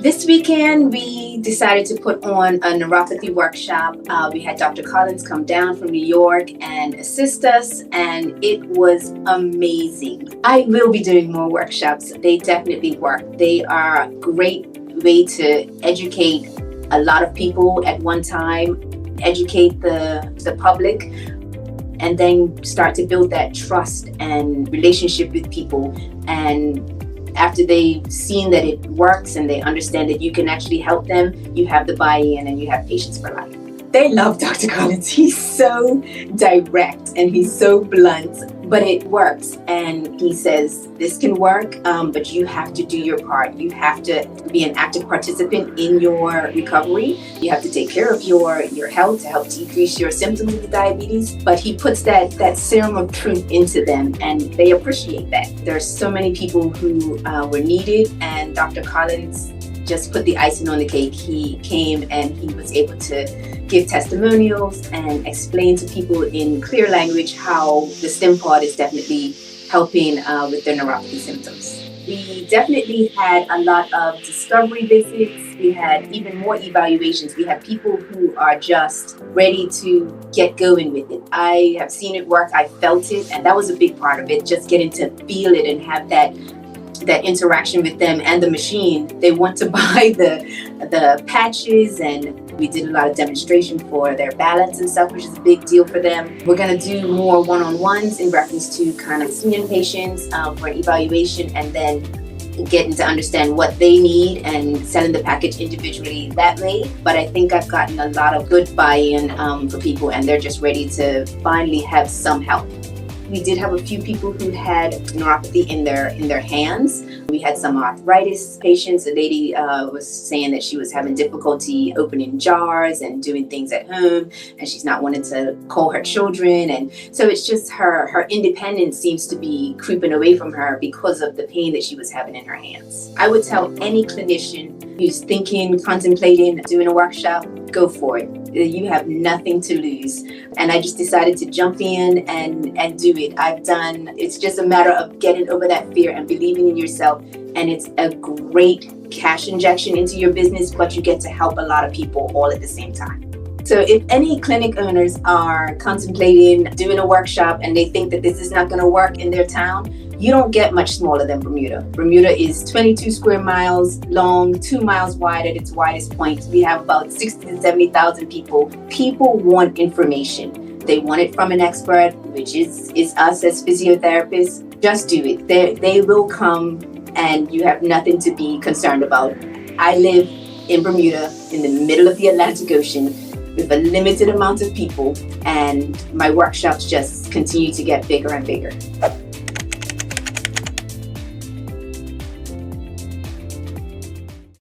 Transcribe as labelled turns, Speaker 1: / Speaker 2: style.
Speaker 1: This weekend, we decided to put on a neuropathy workshop. We had Dr. Collins come down from New York and assist us, and it was amazing. I will be doing more workshops. They definitely work. They are a great way to educate a lot of people at one time, educate the public, and then start to build that trust and relationship with people. And after they've seen that it works and they understand that you can actually help them, you have the buy-in and you have patients for life. They love Dr. Collins. He's so direct and he's so blunt, but it works. And he says, this can work, but you have to do your part. You have to be an active participant in your recovery. You have to take care of your health to help decrease your symptoms of the diabetes. But he puts that serum of truth into them, and they appreciate that. There's so many people who were needed, and Dr. Collins just put the icing on the cake. He came and he was able to give testimonials and explain to people in clear language how the Stimpod is definitely helping with their neuropathy symptoms. We definitely had a lot of discovery visits. We had even more evaluations. We had people who are just ready to get going with it. I have seen it work. I felt it, and that was a big part of it, just getting to feel it and have that interaction with them and the machine. They want to buy the patches, and we did a lot of demonstration for their balance and stuff, which is a big deal for them. We're going to do more one-on-ones in reference to kind of seeing patients for an evaluation, and then getting to understand what they need and selling the package individually that way. But I think I've gotten a lot of good buy-in for people, and they're just ready to finally have some help. We did have a few people who had neuropathy in their hands. We had some arthritis patients. A lady was saying that she was having difficulty opening jars and doing things at home, and she's not wanting to call her children. And so it's just her independence seems to be creeping away from her because of the pain that she was having in her hands. I would tell any clinician who's thinking, contemplating doing a workshop, go for it. You have nothing to lose. And I just decided to jump in and do it. It's just a matter of getting over that fear and believing in yourself. And it's a great cash injection into your business, but you get to help a lot of people all at the same time. So if any clinic owners are contemplating doing a workshop and they think that this is not going to work in their town, you don't get much smaller than Bermuda. Bermuda is 22 square miles long, 2 miles wide at its widest point. We have about 60 to 70,000 people. People want information. They want it from an expert, which is us as physiotherapists. Just do it. They will come, and you have nothing to be concerned about. I live in Bermuda in the middle of the Atlantic Ocean with a limited amount of people, and my workshops just continue to get bigger and bigger.